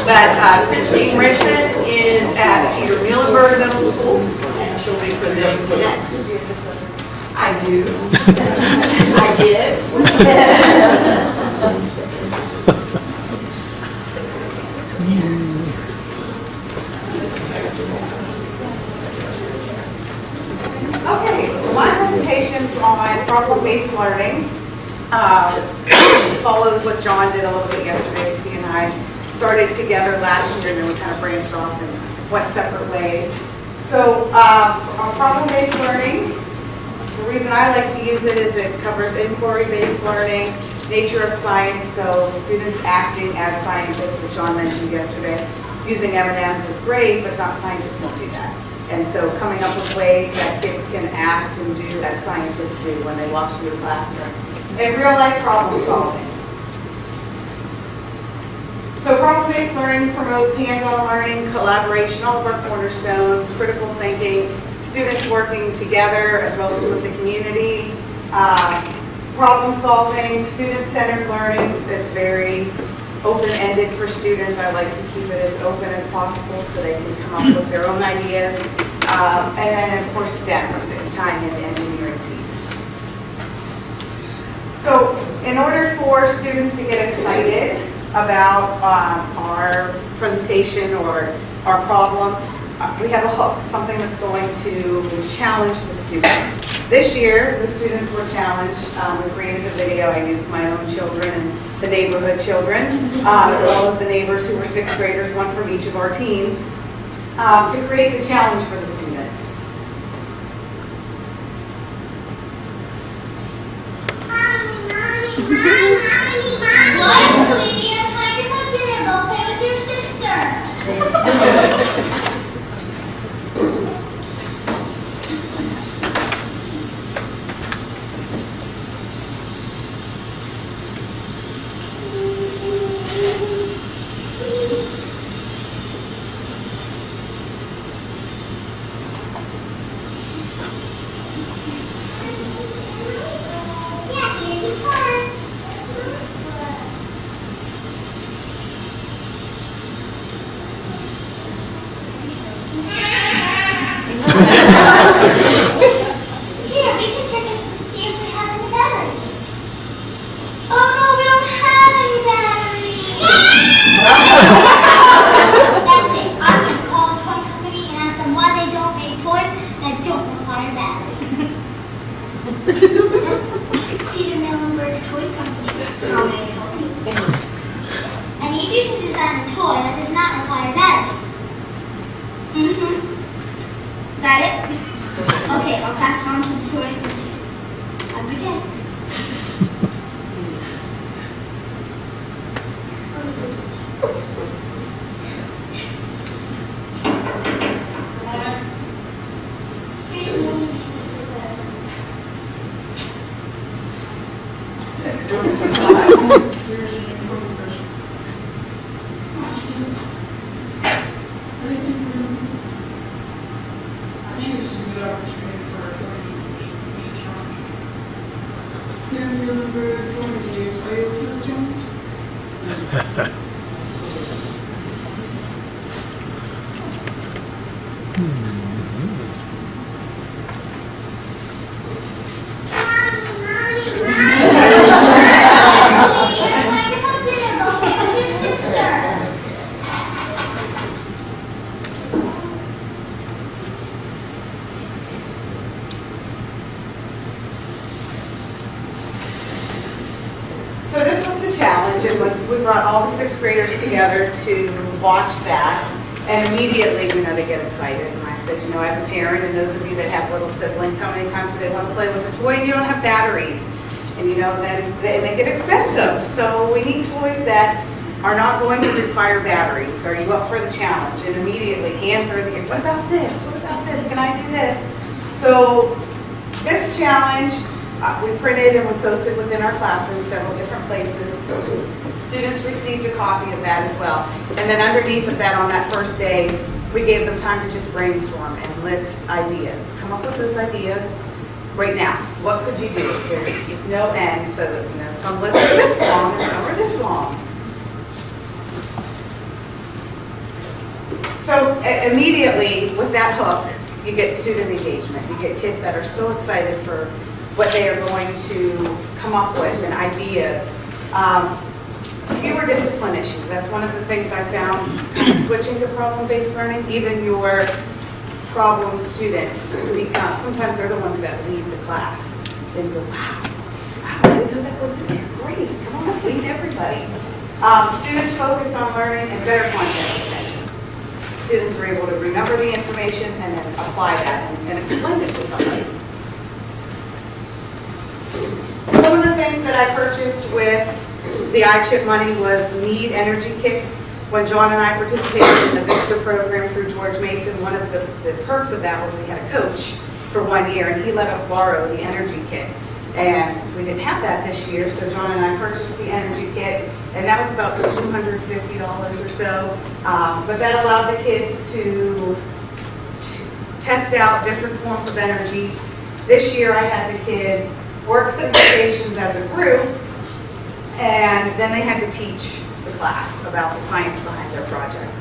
But Christine Richmond is at Peter Muhlenberg Middle School, and she'll be presenting today. I do. I did. Okay, my presentation is on problem-based learning. Follows what John did a little bit yesterday. He and I started together last year, and then we kind of branched off and went separate ways. So on problem-based learning, the reason I like to use it is it covers inquiry-based learning, nature of science, so students acting as scientists, as John mentioned yesterday. Using M&Ms is great, but not scientists don't do that. And so coming up with ways that kids can act and do as scientists do when they walk through the classroom. And real-life problem solving. So problem-based learning promotes hands-on learning, collaboration, all of our cornerstones, critical thinking, students working together as well as with the community, problem solving, student-centered learning. It's very open-ended for students. I like to keep it as open as possible so they can come up with their own ideas. And then, of course, STEM, tying in the engineering piece. So in order for students to get excited about our presentation or our problem, we have a hook, something that's going to challenge the students. This year, the students were challenged. We created a video. I used my own children and the neighborhood children, as well as the neighbors who were sixth graders, one from each of our teams, to create the challenge for the students. What, sweetie? I'm trying to cook dinner. Go play with your sister. Yeah, candy corn. Here, we can check it and see if we have any batteries. Oh no, we don't have any batteries. That's it. I'm going to call a toy company and ask them why they don't make toys that don't require batteries. Peter Muhlenberg Toy Company. How may I help you? I need you to design a toy that does not require batteries. Mm-hmm. Is that it? Okay, I'll pass it on to the toy companies. Have a good day. Here's your most recent present. Awesome. I think this is a good opportunity for our we should challenge. Yeah, you remember telling me are you up for the challenge? So this was the challenge, and we brought all the sixth graders together to watch that, and immediately, they get excited. And I said, as a parent, and those of you that have little siblings, how many times do they want to play with a toy and you don't have batteries? And then they get expensive. So we need toys that are not going to require batteries. Are you up for the challenge? And immediately, hands are in the air. What about this? What about this? Can I do this? So this challenge, we printed and we posted within our classroom several different places. Students received a copy of that as well. And then underneath of that, on that first day, we gave them time to just brainstorm and list ideas. Come up with those ideas right now. What could you do? There's just no end, so that some lists are this long and some are this long. So immediately with that hook, you get student engagement. You get kids that are so excited for what they are going to come up with and ideas. Fewer discipline issues. That's one of the things I found kind of switching to problem-based learning. Even your problem students become, sometimes they're the ones that lead the class. Then go, wow, I didn't know that was in there. Great, come on, lead everybody. Students focus on learning and better content retention. Students are able to remember the information and then apply that and explain it to somebody. Some of the things that I purchased with the ICHIP money was need energy kits. When John and I participated in the VISTA program through George Mason, one of the perks of that was we had a coach for 1 year, and he let us borrow the energy kit. And so we didn't have that this year, so John and I purchased the energy kit, and that was about $250 or so. But that allowed the kids to test out different forms of energy. This year I had the kids work through the stations as a group, and then they had to teach the class about the science behind their project.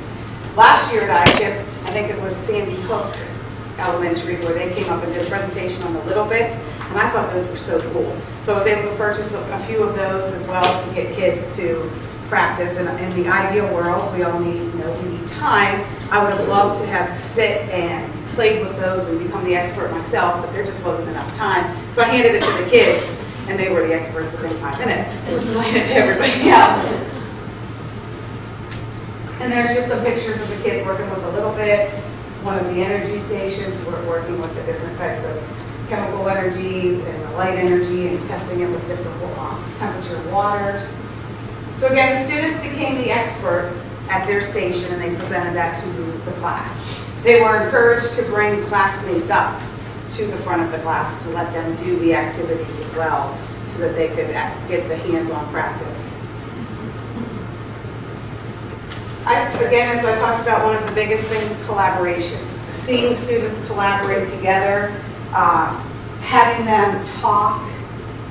Last year at ICHIP, I think it was Sandy Hook Elementary, where they came up and did a presentation on the little bits, and I thought those were so cool. So I was able to purchase a few of those as well to get kids to practice. And in the ideal world, we all need, we need time. I would have loved to have sit and played with those and become the expert myself, but there just wasn't enough time. So I handed it to the kids, and they were the experts within 5 minutes to explain it to everybody else. And there's just some pictures of the kids working with the little bits. One of the energy stations, we're working with the different types of chemical energy and the light energy and testing it with different temperature waters. So again, the students became the expert at their station, and they presented that to the class. They were encouraged to bring classmates up to the front of the class to let them do the activities as well, so that they could get the hands-on practice. Again, as I talked about, one of the biggest things, collaboration. Seeing students collaborate together, having them talk.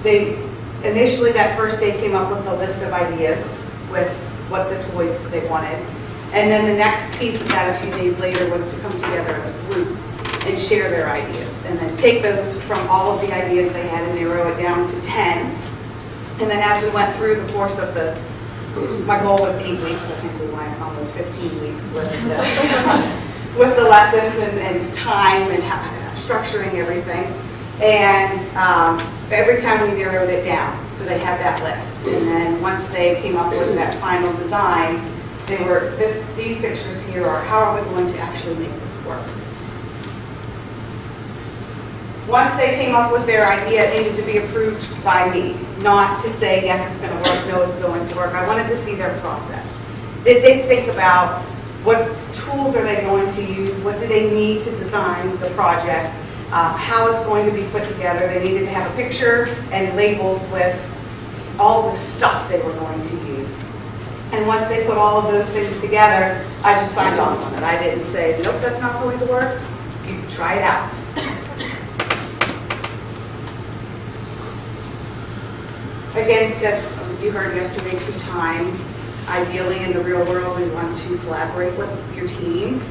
They initially, that first day, came up with a list of ideas with what the toys that they wanted. And then the next piece of that a few days later was to come together as a group and share their ideas. And then take those from all of the ideas they had and narrow it down to 10. And then as we went through the course of my goal was 8 weeks. I think we went almost 15 weeks with the lessons and time and structuring everything. And every time we narrowed it down, so they had that list. And then once they came up with that final design, these pictures here are how are we going to actually make this work. Once they came up with their idea, it needed to be approved by me, not to say, yes, it's going to work, no, it's going to work. I wanted to see their process. Did they think about what tools are they going to use? What do they need to design the project? How it's going to be put together? They needed to have a picture and labels with all the stuff they were going to use. And once they put all of those things together, I just signed off on it. I didn't say, nope, that's not going to work. You try it out. Again, as you heard yesterday, too, time. Ideally, in the real world, we want to collaborate with your team.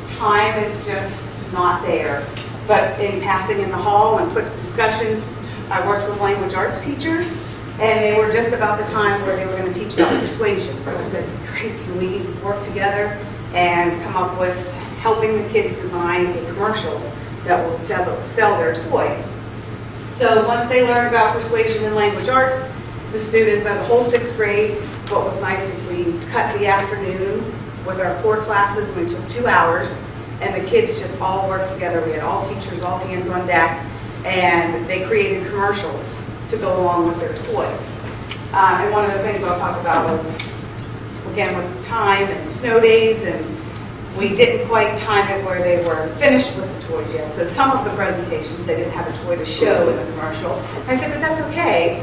Time is just not there. But in passing in the hall and put discussions, I worked with language arts teachers, and they were just about the time where they were going to teach about persuasion. So I said, great, can we work together and come up with helping the kids design a commercial that will sell their toy. So once they learned about persuasion and language arts, the students as a whole 6th grade, what was nice is we cut the afternoon with our core classes, and we took 2 hours, and the kids just all worked together. We had all teachers, all hands on deck, and they created commercials to go along with their toys. And one of the things I'll talk about was, again, with time and snow days, and we didn't quite time it where they were finished with the toys yet. So some of the presentations, they didn't have a toy to show in the commercial. I said, but that's okay.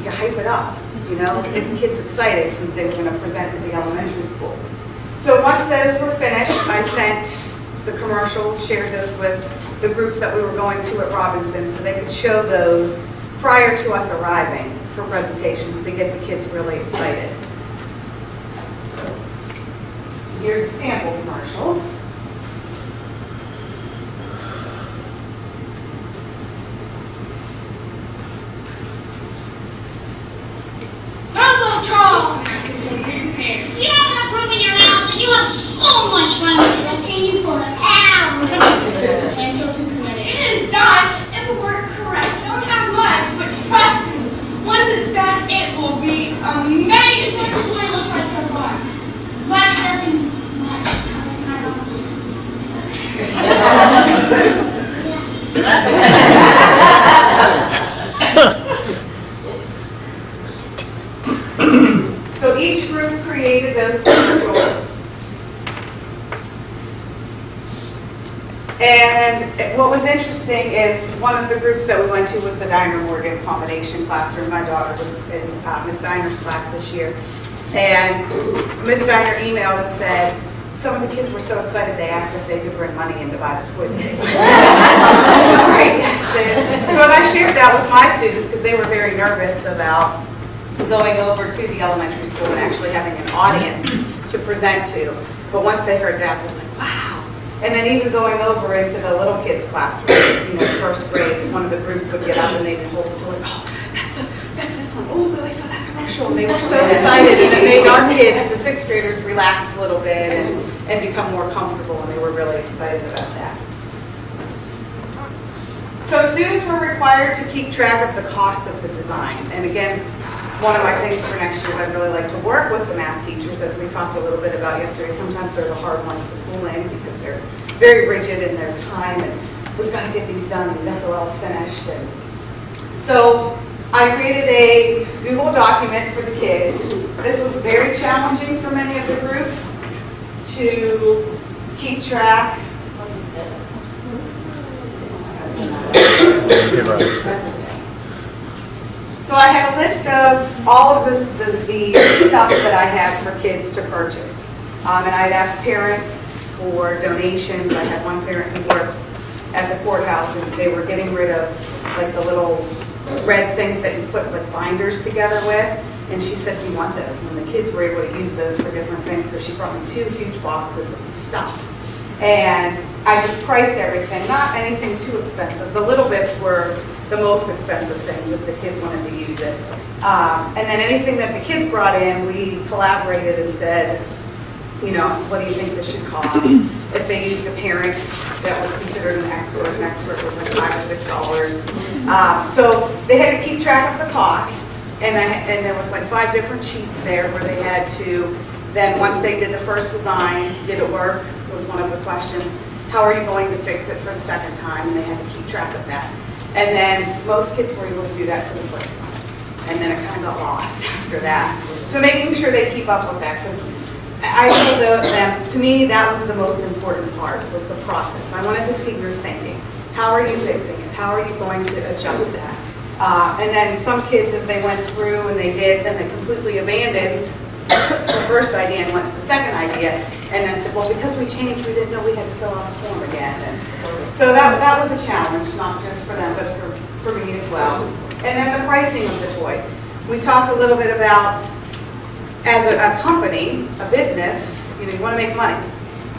You hype it up, get the kids excited since they were going to present to the elementary school. So once those were finished, I sent the commercials, shared those with the groups that we were going to at Robinson so they could show those prior to us arriving for presentations to get the kids really excited. Here's a sample commercial. Robotron! You have enough room in your house and you have so much fun with it. I'll train you for hours. Potential to kinetic. It is done. It will work correct. Don't have much, but trust me. Once it's done, it will be amazing. What the toy looks like so far. But it doesn't much. So each group created those commercials. And what was interesting is one of the groups that we went to was the Diner Morgan combination classroom. My daughter was in Miss Diner's class this year. And Miss Diner emailed and said, some of the kids were so excited they asked if they could bring money in to buy the toy. All right, yes. And so I shared that with my students because they were very nervous about going over to the elementary school and actually having an audience to present to. But once they heard that, they're like, wow. And then even going over into the little kids' classrooms, first grade, one of the groups would get up and they'd hold the toy. Oh, that's this one. Oh, Billy saw that commercial. And they were so excited, and it made our kids, the sixth graders, relax a little bit and become more comfortable, and they were really excited about that. So students were required to keep track of the cost of the design. And again, one of my things for next year is I'd really like to work with the math teachers, as we talked a little bit about yesterday. Sometimes they're the hard ones to pull in because they're very rigid in their time, and we've got to get these done, these SOLs finished. And so I created a Google document for the kids. This was very challenging for many of the groups to keep track. So I have a list of all of the stuff that I had for kids to purchase. And I'd asked parents for donations. I had one parent who works at the courthouse, and they were getting rid of like the little red things that you put like binders together with. And she said, do you want those? And the kids were able to use those for different things. So she brought me 2 huge boxes of stuff. And I just priced everything, not anything too expensive. The little bits were the most expensive things if the kids wanted to use it. And then anything that the kids brought in, we collaborated and said, what do you think this should cost? If they used a parent that was considered an expert was like $5 or $6. So they had to keep track of the cost. And there was like 5 different sheets there where they had to, then once they did the first design, did it work? Was one of the questions. How are you going to fix it for the second time? And they had to keep track of that. And then most kids were able to do that for the first time. And then it kind of got lost after that. So making sure they keep up with that, because I told them, to me, that was the most important part, was the process. I wanted to see your thinking. How are you fixing it? How are you going to adjust that? And then some kids, as they went through and they did, then they completely abandoned the first idea and went to the second idea, and then said, well, because we changed, we didn't know we had to fill out a form again. And so that was a challenge, not just for them, but for me as well. And then the pricing of the toy. We talked a little bit about, as a company, a business, you want to make money.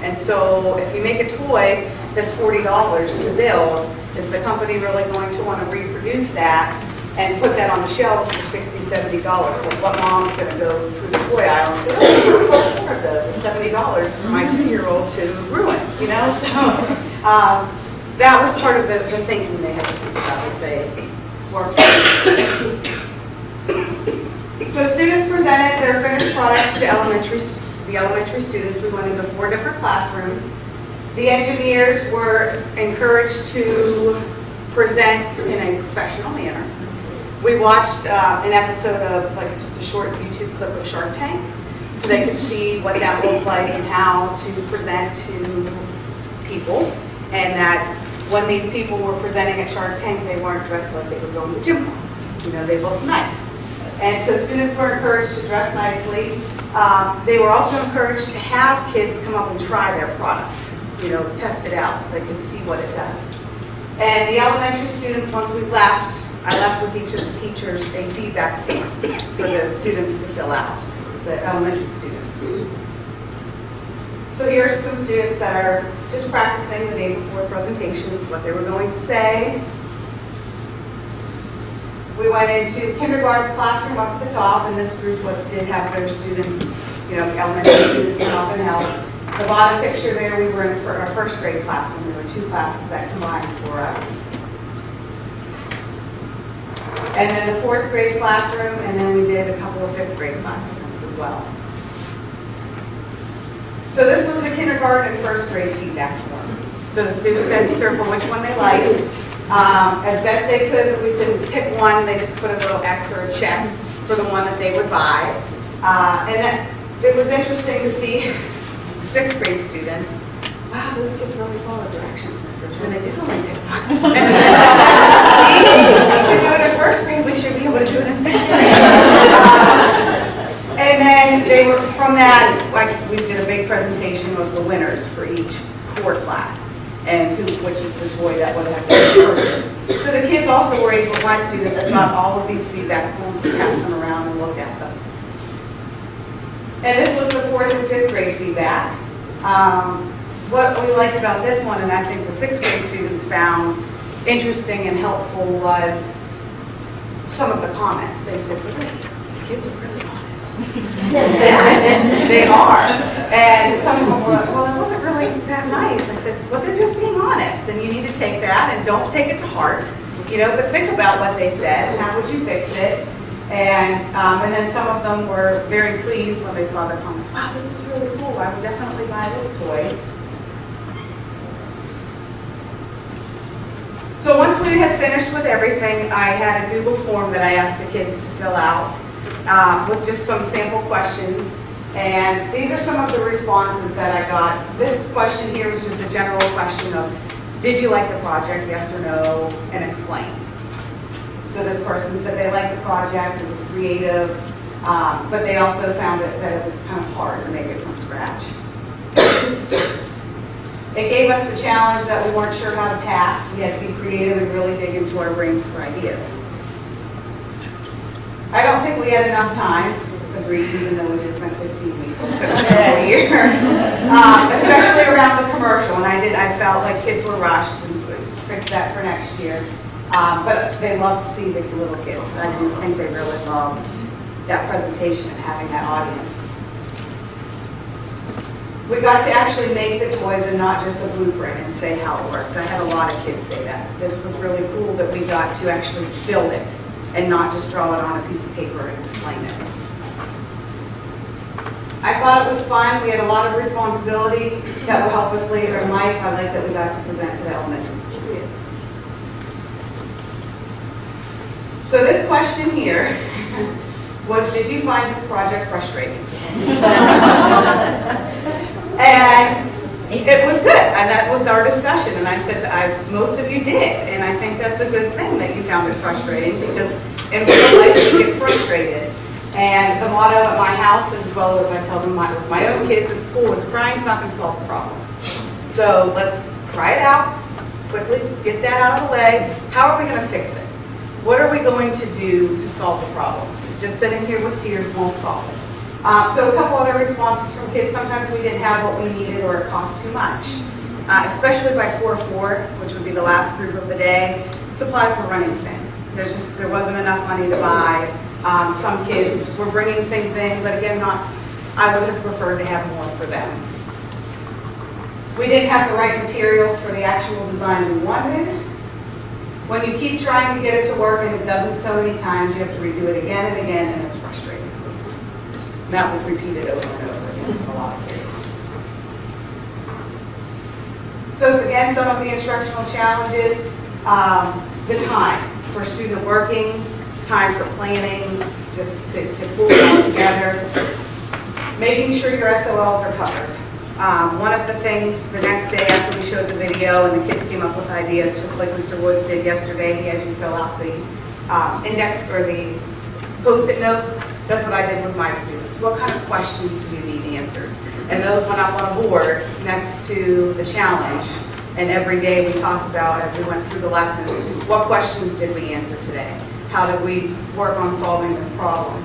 And so if you make a toy that's $40 to build, is the company really going to want to reproduce that and put that on the shelves for $60, $70? Like, what mom's going to go through the toy aisle and say, oh, we bought 4 of those at $70 for my 2-year-old to ruin, So that was part of the thinking they had to think about as they worked. So students presented their finished products to the elementary students. We went into 4 different classrooms. The engineers were encouraged to present in a professional manner. We watched an episode of just a short YouTube clip of Shark Tank, so they could see what that looked like and how to present to people, and that when these people were presenting at Shark Tank, they weren't dressed like they were going to gym class. They looked nice. And so students were encouraged to dress nicely. They were also encouraged to have kids come up and try their product, test it out so they could see what it does. And the elementary students, once we left, I left with each of the teachers a feedback form for the students to fill out, the elementary students. So here's some students that are just practicing the day before presentations, what they were going to say. We went into kindergarten classroom up at the top, and this group did have their students, elementary students come up and help. The bottom picture there, we were in our first grade classroom. There were 2 classes that combined for us. And then the 4th grade classroom, and then we did a couple of 5th grade classrooms as well. So this was the kindergarten and 1st grade feedback form. So the students had to circle which one they liked. As best they could, we said pick one, they just put a little X or a check for the one that they would buy. It was interesting to see 6th grade students. Wow, those kids really follow directions, Ms. Richmond. They did only pick one. See, we do it in 1st grade, we should be able to do it in 6th grade. And then they were, from that, we did a big presentation of the winners for each core class, and which is the toy that would have been purchased. So the kids also were able, my students, got all of these feedback forms and passed them around and looked at them. And this was the 4th and 5th grade feedback. What we liked about this one, and I think the 6th grade students found interesting and helpful, was some of the comments. They said, really, the kids are really honest. Yes, they are. And some of them were like, well, it wasn't really that nice. I said, well, they're just being honest, and you need to take that and don't take it to heart, but think about what they said and how would you fix it. And then some of them were very pleased when they saw the comments. Wow, this is really cool. I would definitely buy this toy. So once we had finished with everything, I had a Google form that I asked the kids to fill out with just some sample questions. And these are some of the responses that I got. This question here was just a general question of, did you like the project, yes or no, and explain. So this person said they liked the project, it was creative, but they also found that it was kind of hard to make it from scratch. It gave us the challenge that we weren't sure how to pass. We had to be creative and really dig into our brains for ideas. I don't think we had enough time, agreed, even though we just spent 15 weeks, a year, especially around the commercial. And I felt like kids were rushed, and fix that for next year. But they loved to see the little kids. I do think they really loved that presentation and having that audience. We got to actually make the toys and not just a blueprint and say how it worked. I had a lot of kids say that. This was really cool that we got to actually build it and not just draw it on a piece of paper and explain it. I thought it was fun. We had a lot of responsibility that will help us later in life. I like that we got to present to the elementary school kids. So this question here was, did you find this project frustrating? And it was good, and that was our discussion, and I said, most of you did, and I think that's a good thing that you found it frustrating, because in real life you get frustrated. And the motto at my house, as well as I tell them with my own kids at school, is crying's not going to solve the problem. So let's cry it out, quickly get that out of the way. How are we going to fix it? What are we going to do to solve the problem? It's just sitting here with tears won't solve it. So a couple other responses from kids. Sometimes we didn't have what we needed or it cost too much, especially by core 4, which would be the last group of the day. Supplies were running thin. There wasn't enough money to buy. Some kids were bringing things in, but again, I would have preferred to have more for them. We didn't have the right materials for the actual design we wanted. When you keep trying to get it to work and it doesn't so many times, you have to redo it again and again, and it's frustrating. And that was repeated over and over again for a lot of kids. So again, some of the instructional challenges, the time for student working, time for planning, just to pull it all together, making sure your SOLs are covered. One of the things, the next day after we showed the video and the kids came up with ideas, just like Mr. Woods did yesterday, he had you fill out the index or the Post-it notes. That's what I did with my students. What kind of questions do you need answered? And those went up on a board next to the challenge. And every day we talked about, as we went through the lessons, what questions did we answer today? How did we work on solving this problem?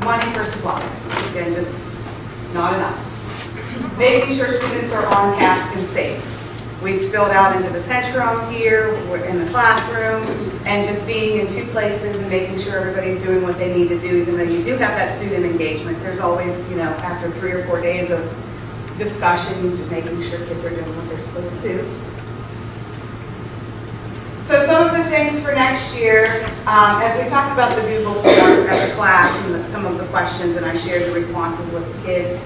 Money for supplies. Again, just not enough. making sure students are on task and safe. We spilled out into the centrum here, we're in the classroom, and just being in two places and making sure everybody's doing what they need to do, even though you do have that student engagement. There's always, you know, after 3 or 4 days of discussion, making sure kids are doing what they're supposed to do. So some of the things for next year, as we talked about the Google form as a class and some of the questions, and I shared the responses with the kids,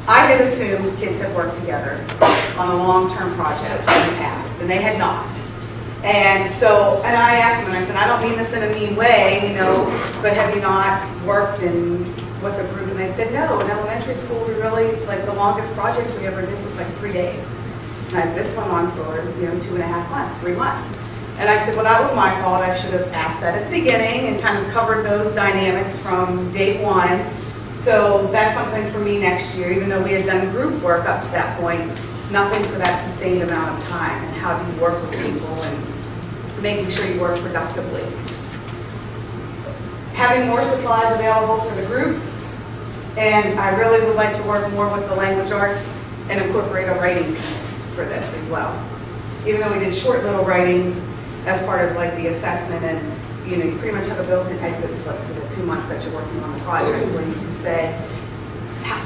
I had assumed kids had worked together on a long-term project in the past, and they had not. And so, and I asked them, and I said, I don't mean this in a mean way, you know, but have you not worked with a group? And they said, no, in elementary school, we really, like the longest project we ever did was like 3 days. And this went on for, 2.5 months, 3 months. And I said, well, that was my fault. I should have asked that at the beginning and kind of covered those dynamics from day one. So that's something for me next year, even though we had done group work up to that point, nothing for that sustained amount of time. And how do you work with people and making sure you work productively. Having more supplies available for the groups. And I really would like to work more with the language arts and incorporate a writing piece for this as well. Even though we did short little writings as part of like the assessment, and you pretty much have a built-in exit slip for the 2 months that you're working on the project, where you can say,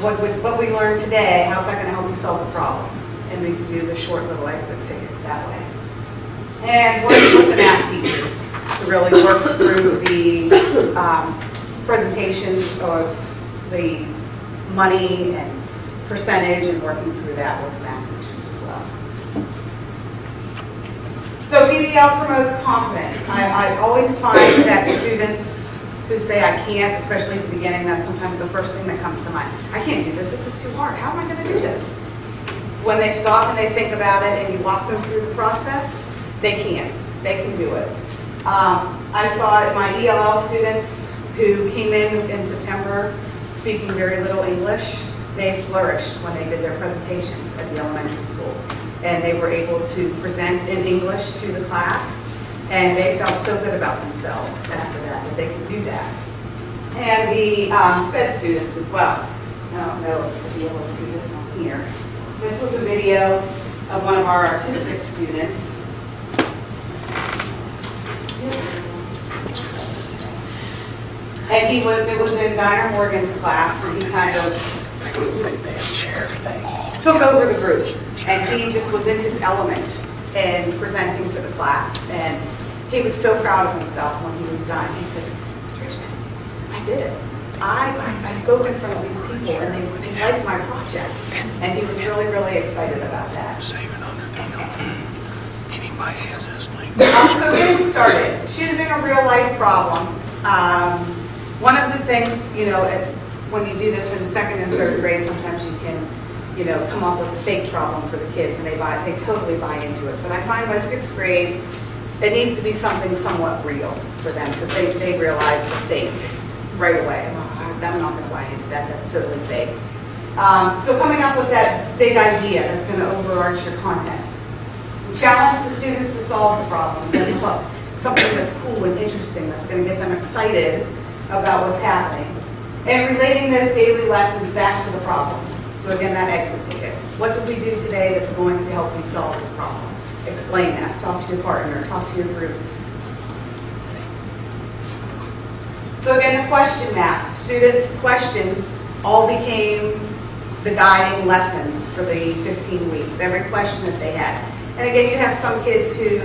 what we learned today, how's that going to help you solve the problem? And we can do the short little exit tickets that way. And working with the math teachers to really work through the presentations of the money and percentage, and working through that with math teachers as well. So PBL promotes confidence. I always find that students who say I can't, especially at the beginning, that's sometimes the first thing that comes to mind. I can't do this, this is too hard, how am I going to do this? When they stop and they think about it and you walk them through the process, they can do it. I saw my ELL students who came in September speaking very little English. They flourished when they did their presentations at the elementary school. And they were able to present in English to the class, and they felt so good about themselves after that they could do that. And the SPED students as well. I don't know if you'll be able to see this on here. This was a video of one of our artistic students. And it was in Dinah Morgan's class, and he kind of took over the group, and he just was in his element and presenting to the class, and he was so proud of himself when he was done. He said, Ms. Richmond, I did it. I spoke in front of these people, and they liked my project, and he was really, really excited about that. Saving under the anybody has this link. So getting started, choosing a real life problem. One of the things, when you do this in 2nd and 3rd grade, sometimes you can, come up with a fake problem for the kids, and they totally buy into it. But I find by 6th grade, it needs to be something somewhat real for them, because they realize the fake right away. I'm not going to buy into that. That's totally fake. So coming up with that big idea that's going to overarch your content. Challenge the students to solve the problem. Then look, something that's cool and interesting that's going to get them excited about what's happening. And relating those daily lessons back to the problem. So again, that exit ticket. What did we do today that's going to help you solve this problem? Explain that. Talk to your partner. Talk to your groups. So again, the question map. Student questions all became the guiding lessons for the 15 weeks. Every question that they had. And again, you have some kids who,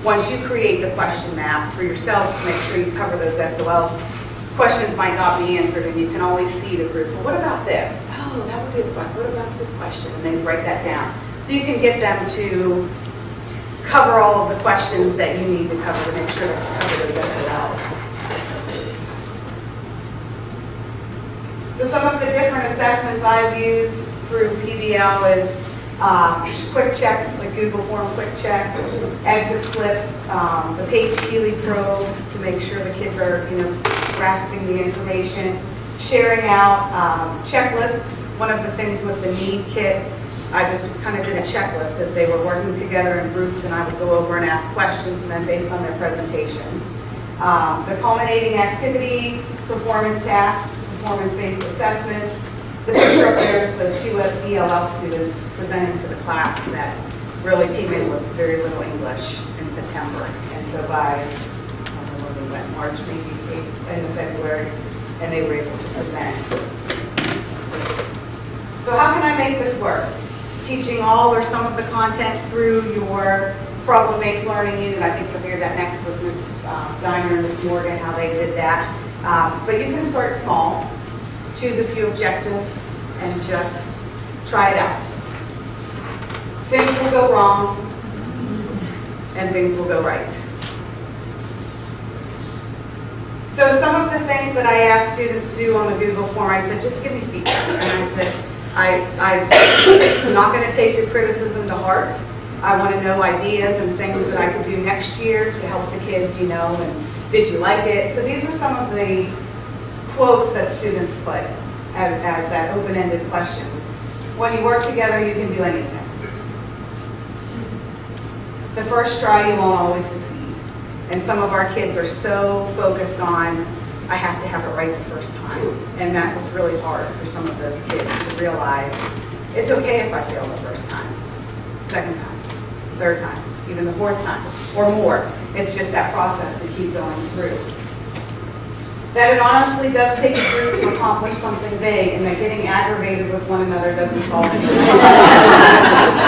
once you create the question map for yourselves to make sure you cover those SOLs, questions might not be answered, and you can always see the group. Well, what about this? Oh, that would be a question. What about this question? And then write that down. So you can get them to cover all of the questions that you need to cover to make sure that you cover those SOLs. So some of the different assessments I've used through PBL is quick checks, like Google form quick checks, exit slips, the Page Keeley probes to make sure the kids are, grasping the information, sharing out checklists. One of the things with the NEED kit, I just kind of did a checklist as they were working together in groups, and I would go over and ask questions, and then based on their presentations. The culminating activity, performance tasks, performance-based assessments, the picture of the there's the two ELL students presenting to the class that really came in with very little English in September. And so by, I don't know when we went, March, maybe end of February, and they were able to present. So how can I make this work? Teaching all or some of the content through your problem-based learning unit. I think you'll hear that next with Ms. Diner and Ms. Morgan, how they did that. But you can start small, choose a few objectives, and just try it out. Things will go wrong, and things will go right. So some of the things that I asked students to do on the Google form, I said, just give me feedback. And I said, I'm not going to take your criticism to heart. I want to know ideas and things that I could do next year to help the kids, and did you like it? So these were some of the quotes that students put as that open-ended question. When you work together, you can do anything. The first try, you won't always succeed. And some of our kids are so focused on, I have to have it right the first time. And that was really hard for some of those kids to realize, it's okay if I fail the first time, second time, third time, even the fourth time, or more. It's just that process to keep going through. That it honestly does take a group to accomplish something big, and that getting aggravated with one another doesn't solve anything.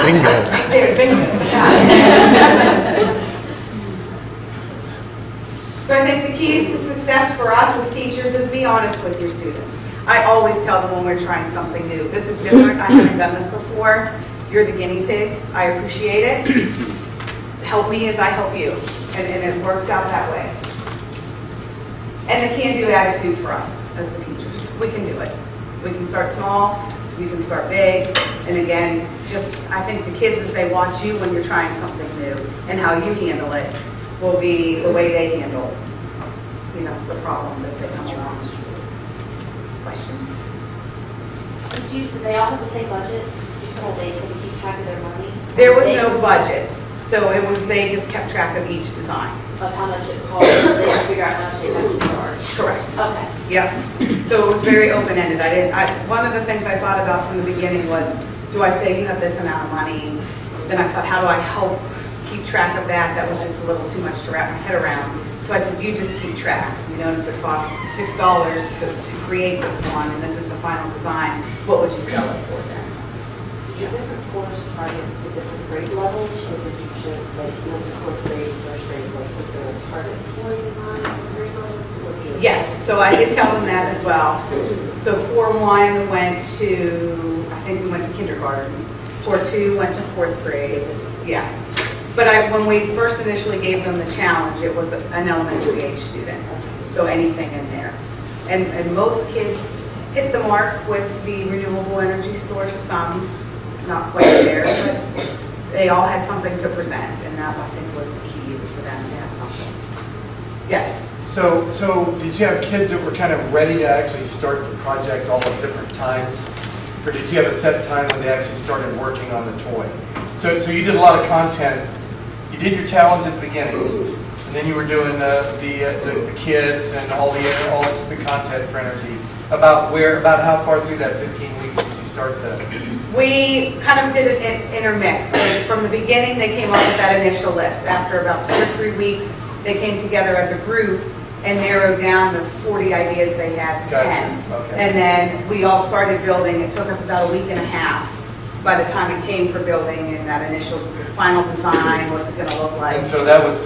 Bingo. There, bingo. So I think the keys to success for us as teachers is be honest with your students. I always tell them when we're trying something new, this is different, I haven't done this before, you're the guinea pigs, I appreciate it. Help me as I help you, and it works out that way. And the can-do attitude for us as the teachers. We can do it. We can start small, you can start big, and again, I think the kids as they watch you when you're trying something new and how you handle it will be the way they handle, the problems as they come along. Questions? Did they all have the same budget? So they could keep track of their money? There was no budget, so they just kept track of each design. Of how much it cost, they had to figure out how much they had to charge. Correct. Okay. Yep. So it was very open-ended. One of the things I thought about from the beginning was, do I say you have this amount of money? Then I thought, how do I help keep track of that? That was just a little too much to wrap my head around. So I said, you just keep track. If it costs $6 to create this one, and this is the final design, what would you sell it for then? Did you different course target the different grade levels, or did you just fourth grade, first grade, was there a target for design grade levels? Yes, so I did tell them that as well. So Core 1 went to, I think we went to kindergarten. Core 2 went to fourth grade. Yeah. But when we first initially gave them the challenge, it was an elementary age student. So anything in there. And most kids hit the mark with the renewable energy source, some not quite there, but they all had something to present, and that I think was the key for them to have something. Yes? So did you have kids that were kind of ready to actually start the project all at different times? Or did you have a set time when they actually started working on the toy? So you did a lot of content. You did your challenge at the beginning, and then you were doing the kids and all the content for energy. About how far through that 15 weeks did you start the? We kind of did it intermixed. So from the beginning, they came up with that initial list. After about 2 or 3 weeks, they came together as a group and narrowed down the 40 ideas they had to 10. Okay. And then we all started building. It took us about a week and a half by the time it came for building and that initial final design, what's it going to look like. And so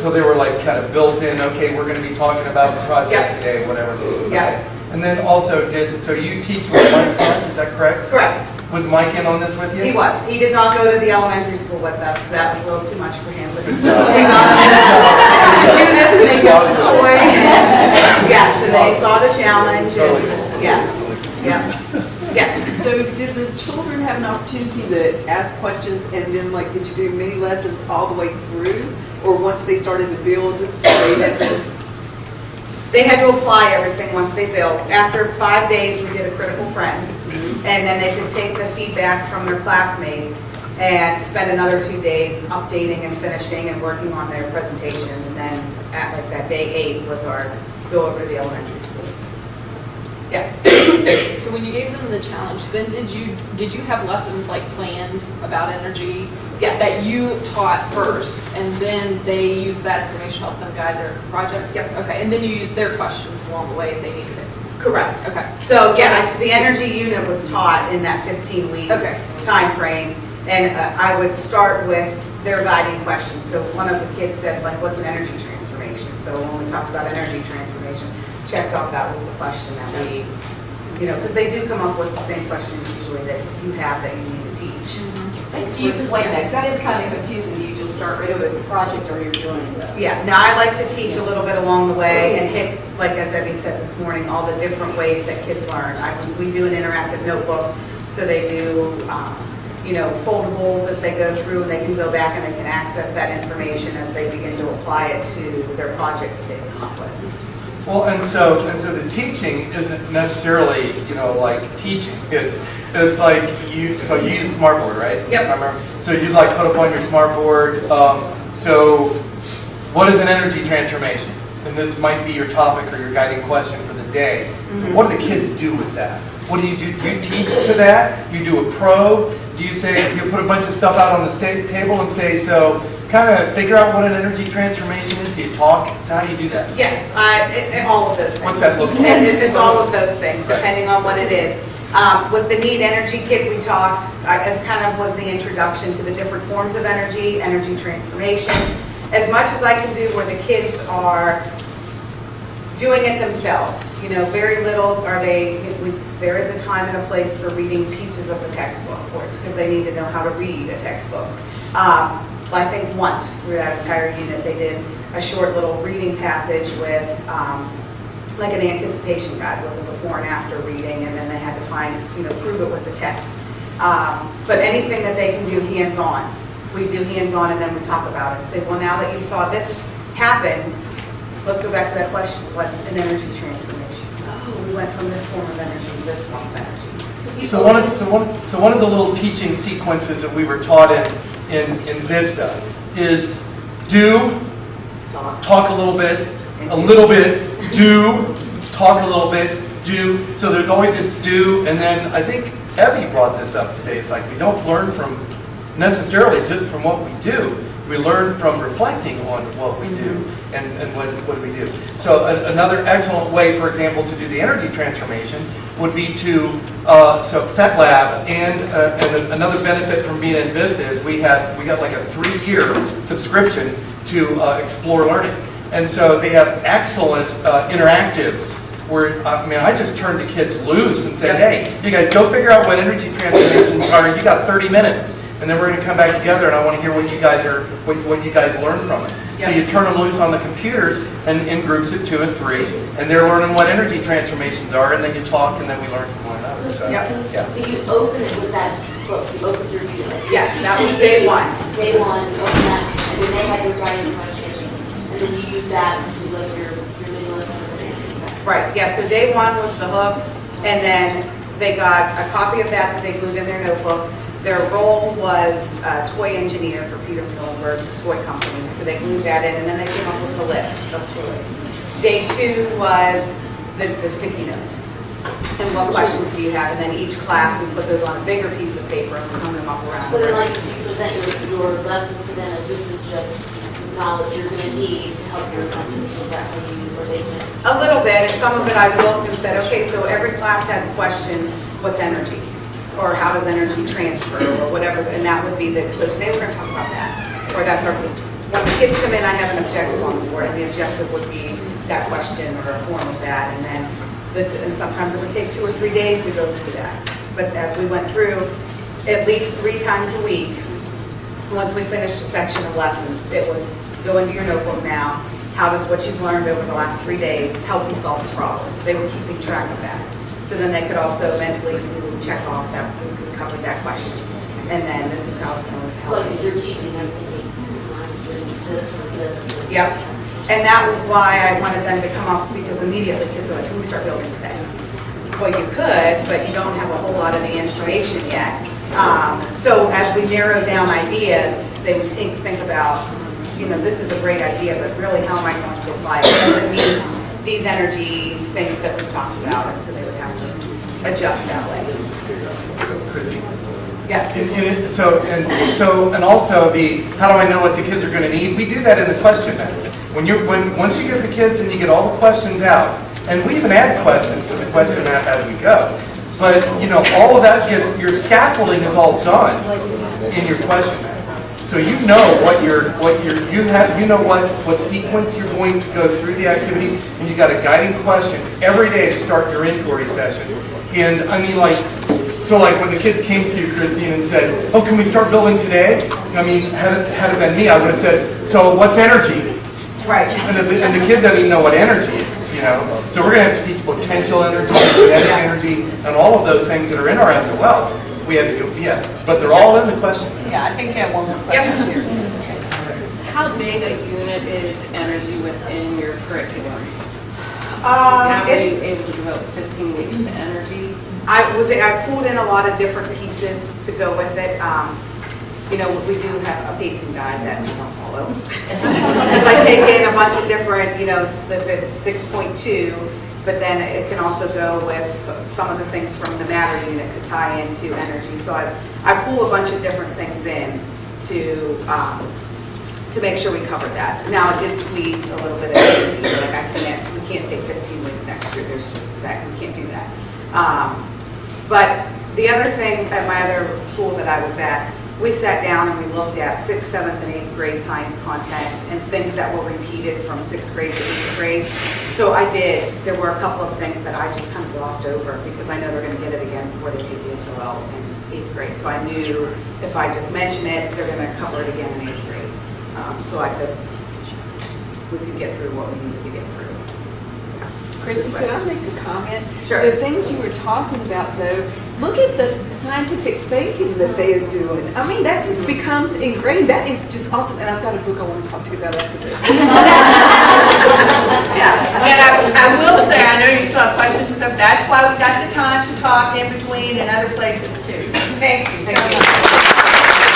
they were like kind of built in, okay, we're going to be talking about the project today, whatever. Okay. Yeah. And then also so you teach with Mike Hunt, is that correct? Correct. Was Mike in on this with you? He was. He did not go to the elementary school with us. That was a little too much for him. But Good we job. got him to do this and they built this toy. And yes, and they saw the challenge. And yes. Yep. Yes. So did the children have an opportunity to ask questions, and then did you do mini lessons all the way through, or once they started to build, They had to apply everything once they built. After 5 days, we did a critical friends, and then they could take the feedback from their classmates and spend another 2 days updating and finishing and working on their presentation. And then at that day 8 was our go over to the elementary school. Yes. So when you gave them the challenge, then did you have lessons like planned about energy? Yes. That you taught first, and then they used that information to help them guide their project? Yep. Okay, and then you used their questions along the way if they needed it? Correct. Okay. So, yeah, the energy unit was taught in that 15-week Okay. time frame, and I would start with their guiding questions. So one of the kids said, like, what's an energy transformation? So when we talked about energy transformation, checked off that was the question that we, because they do come up with the same questions usually that you have that you need to teach. Thanks for explaining that, 'cause that is kind of confusing. You just start right over the project or you're doing the. Yeah, now I like to teach a little bit along the way and hit, like as Evie said this morning, all the different ways that kids learn. We do an interactive notebook, so they do, foldables as they go through, and they can go back and they can access that information as they begin to apply it to their project that they've come up with. Well, and so the teaching isn't necessarily, like teaching. It's like you use Smartboard, right? Yep. Remember? So you'd like put up on your Smartboard, so what is an energy transformation? And this might be your topic or your guiding question for the day. So what do the kids do with that? What do you do? Do you teach to that? You do a probe? Do you say, you put a bunch of stuff out on the table and say, so kind of figure out what an energy transformation is? Do you talk? So how do you do that? Yes, all of those things. What's that look like? And it's all of those things, depending on what it is. With the Need Energy Kit, we talked, it kind of was the introduction to the different forms of energy transformation. As much as I can do where the kids are doing it themselves. Very little there is a time and a place for reading pieces of the textbook, of course, because they need to know how to read a textbook. I think once through that entire unit, they did a short little reading passage with like an anticipation guide with a before and after reading, and then they had to prove it with the text. But anything that they can do hands-on, we do hands-on, and then we talk about it and say, well, now that you saw this happen, let's go back to that question. What's an energy transformation? Oh, we went from this form of energy to this form of energy. So one of the little teaching sequences that we were taught in Vista is do, talk a little bit, do, talk a little bit, do. So there's always this do, and then I think Evie brought this up today. It's like we don't learn from necessarily just from what we do. We learn from reflecting on what we do and what do we do. So another excellent way, for example, to do the energy transformation would be to, so FET Lab, and another benefit from being in Vista is we got like a 3-year subscription to Explore Learning. And so they have excellent interactives where, I just turned the kids loose and said, hey, you guys go figure out what energy transformations are. You got 30 minutes. And then we're going to come back together, and I want to hear what you guys learned from it. So you turn them loose on the computers, and in groups of 2 and 3, and they're learning what energy transformations are, and then you talk, and then we learn from one another. So, So you open it with that book. You open your unit. Yes, that was day one. Day one, open that, and then they had their writing questions, and then you use that to like your mini lesson or anything. Right, yeah, so day one was the hook, and then they got a copy of that they glued in their notebook. Their role was toy engineer for Peter Millenberg's toy company, so they glued that in, and then they came up with a list of toys. Day 2 was the sticky notes, and what questions do you have, and then each class, we put those on a bigger piece of paper and hung them up around. So then, like, you present your lessons to them, and this is just knowledge you're going to need to help your company. Is that how you or they do? A little bit, and some of it I looked and said, okay, so every class had a question, what's energy? Or how does energy transfer, or whatever, and that would be so today we're going to talk about that. Or that's when the kids come in, I have an objective on the board, and the objective would be that question or a form of that, and then, and sometimes it would take 2 or 3 days to go through that. But as we went through, at least 3 times a week, once we finished a section of lessons, it was go into your notebook now, how does what you've learned over the last 3 days help you solve the problem? So they were keeping track of that. So then they could also mentally check off that we covered that question. And then this is how it's going to help. Like if you're teaching them thinking, I'm doing this or this. Yep. And that was why I wanted them to come up, because immediately kids are like, can we start building today? Well, you could, but you don't have a whole lot of the information yet. So as we narrow down ideas, they would think about, this is a great idea, but really how am I going to apply it? Does it meet these energy things that we talked about? And so they would have adjust that way. Christine? Yes. And also how do I know what the kids are going to need? We do that in the question map. Once you get the kids and you get all the questions out, and we even add questions to the question map as we go. But all of that your scaffolding is all done in your question map. So you know what sequence you're going to go through the activity, and you got a guiding question every day to start your inquiry session. And I mean, so when the kids came to you, Christine, and said, "Oh, can we start building today?" I mean, had it been me, I would have said, "So what's energy?" Right. And the kid doesn't even know what energy is. So we're going to have to teach potential energy, kinetic energy, and all of those things that are in our SOLs. We had to do, but they're all in the question. Yeah, I think you have one more question here. How big a unit is energy within your curriculum? How are you able to devote 15 weeks to energy? I pulled in a lot of different pieces to go with it. We do have a pacing guide that we don't follow. Because I take in a bunch of different, if it's 6.2, but then it can also go with some of the things from the matter unit could tie into energy. So I pull a bunch of different things in to make sure we cover that. Now I did squeeze a little bit of energy, we can't take 15 weeks next year. There's just that, we can't do that. But the other thing at my other school that I was at, we sat down and we looked at 6th, 7th, and 8th grade science content and things that were repeated from 6th grade to 8th grade. So there were a couple of things that I just kind of glossed over because I know they're going to get it again before they take the SOL in 8th grade. So I knew if I just mention it, they're going to cover it again in 8th grade. So we could get through what we needed to get through. Chrissy, could I make a comment? Sure. The things you were talking about, though, look at the scientific thinking that they are doing. I mean, that just becomes ingrained. That is just awesome. And I've got a book I want to talk to you about after this. Yeah, and I will say, I know you still have questions and stuff. That's why we got the time to talk in between and other places too. Thank you so much.